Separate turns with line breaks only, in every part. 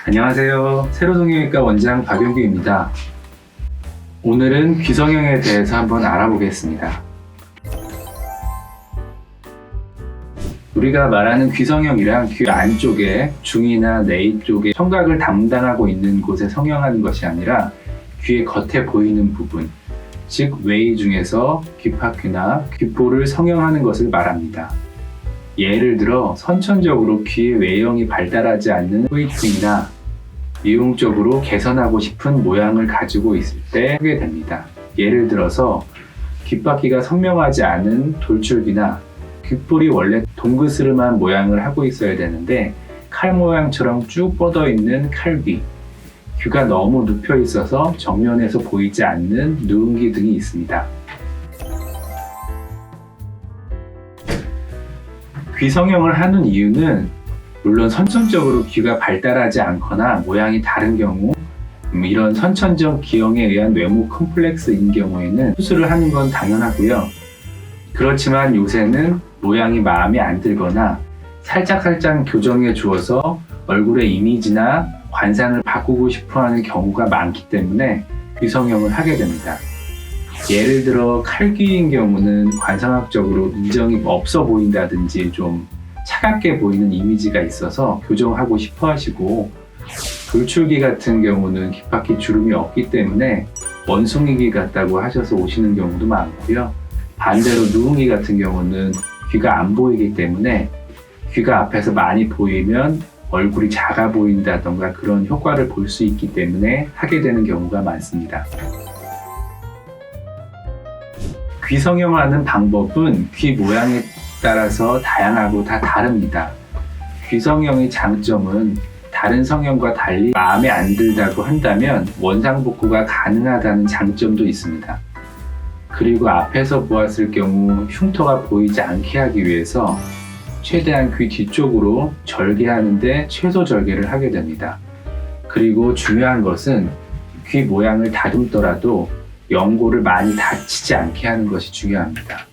안녕하세요. 세로성형외과 원장 박영규입니다. 오늘은 귀성형에 대해서 한번 알아보겠습니다. 우리가 말하는 귀성형이란 귀 안쪽에 중이나 내입 쪽에 청각을 담당하고 있는 곳에 성형하는 것이 아니라 귀의 겉에 보이는 부분, 즉 외이 중에서 귀파귀나 귓볼을 성형하는 것을 말합니다. 예를 들어 선천적으로 귀의 외형이 발달하지 않는 후이퉁이나 미용적으로 개선하고 싶은 모양을 가지고 있을 때 하게 됩니다. 예를 들어서 귓바퀴가 선명하지 않은 돌출귀나 귓볼이 원래 동그스름한 모양을 하고 있어야 되는데 칼 모양처럼 쭉 뻗어 있는 칼귀, 귀가 너무 눕혀 있어서 정면에서 보이지 않는 누은귀 등이 있습니다. 귀 성형을 하는 이유는 물론 선천적으로 귀가 발달하지 않거나 모양이 다른 경우, 이런 선천적 기형에 의한 외모 컴플렉스인 경우에는 수술을 하는 건 당연하고요. 그렇지만 요새는 모양이 마음에 안 들거나 살짝 교정해 주어서 얼굴의 이미지나 관상을 바꾸고 싶어 하는 경우가 많기 때문에 귀 성형을 하게 됩니다. 예를 들어 칼귀인 경우는 관상학적으로 인정이 없어 보인다든지 좀 차갑게 보이는 이미지가 있어서 교정하고 싶어 하시고, 돌출귀 같은 경우는 귓바퀴 주름이 없기 때문에 원숭이귀 같다고 하셔서 오시는 경우도 많고요. 반대로 누은귀 같은 경우는 귀가 안 보이기 때문에 귀가 앞에서 많이 보이면 얼굴이 작아 보인다던가 그런 효과를 볼 수 있기 때문에 하게 되는 경우가 많습니다. 귀 성형하는 방법은 귀 모양에 따라서 다양하고 다 다릅니다. 귀 성형의 장점은 다른 성형과 달리 마음에 안 들다고 한다면 원상복구가 가능하다는 장점도 있습니다. 그리고 앞에서 보았을 경우 흉터가 보이지 않게 하기 위해서 최대한 귀 뒤쪽으로 절개하는데 최소 절개를 하게 됩니다. 그리고 중요한 것은 귀 모양을 다듬더라도 연골을 많이 다치지 않게 하는 것이 중요합니다.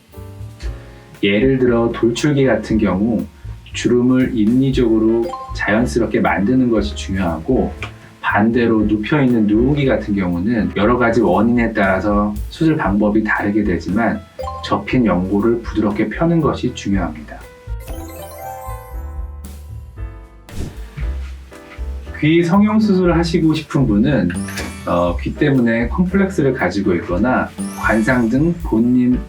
예를 들어 돌출귀 같은 경우 주름을 인위적으로 자연스럽게 만드는 것이 중요하고, 반대로 눕혀있는 누은귀 같은 경우는 여러 가지 원인에 따라서 수술 방법이 다르게 되지만 접힌 연골을 부드럽게 펴는 것이 중요합니다. 귀 성형 수술을 하시고 싶은 분은 귀 때문에 컴플렉스를 가지고 있거나 관상 등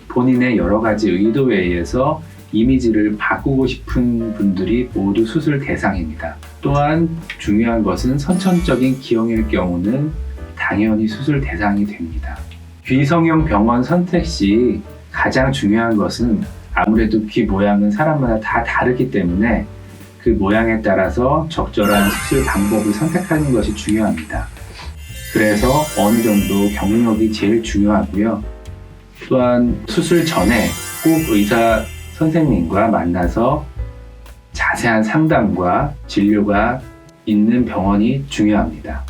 본인의 여러 가지 의도에 의해서 이미지를 바꾸고 싶은 분들이 모두 수술 대상입니다. 또한 중요한 것은 선천적인 기형일 경우는 당연히 수술 대상이 됩니다. 귀 성형 병원 선택 시 가장 중요한 것은 아무래도 귀 모양은 사람마다 다 다르기 때문에 그 모양에 따라서 적절한 수술 방법을 선택하는 것이 중요합니다. 그래서 어느 정도 경력이 제일 중요하고요. 또한 수술 전에 꼭 의사 선생님과 만나서 자세한 상담과 진료가 있는 병원이 중요합니다.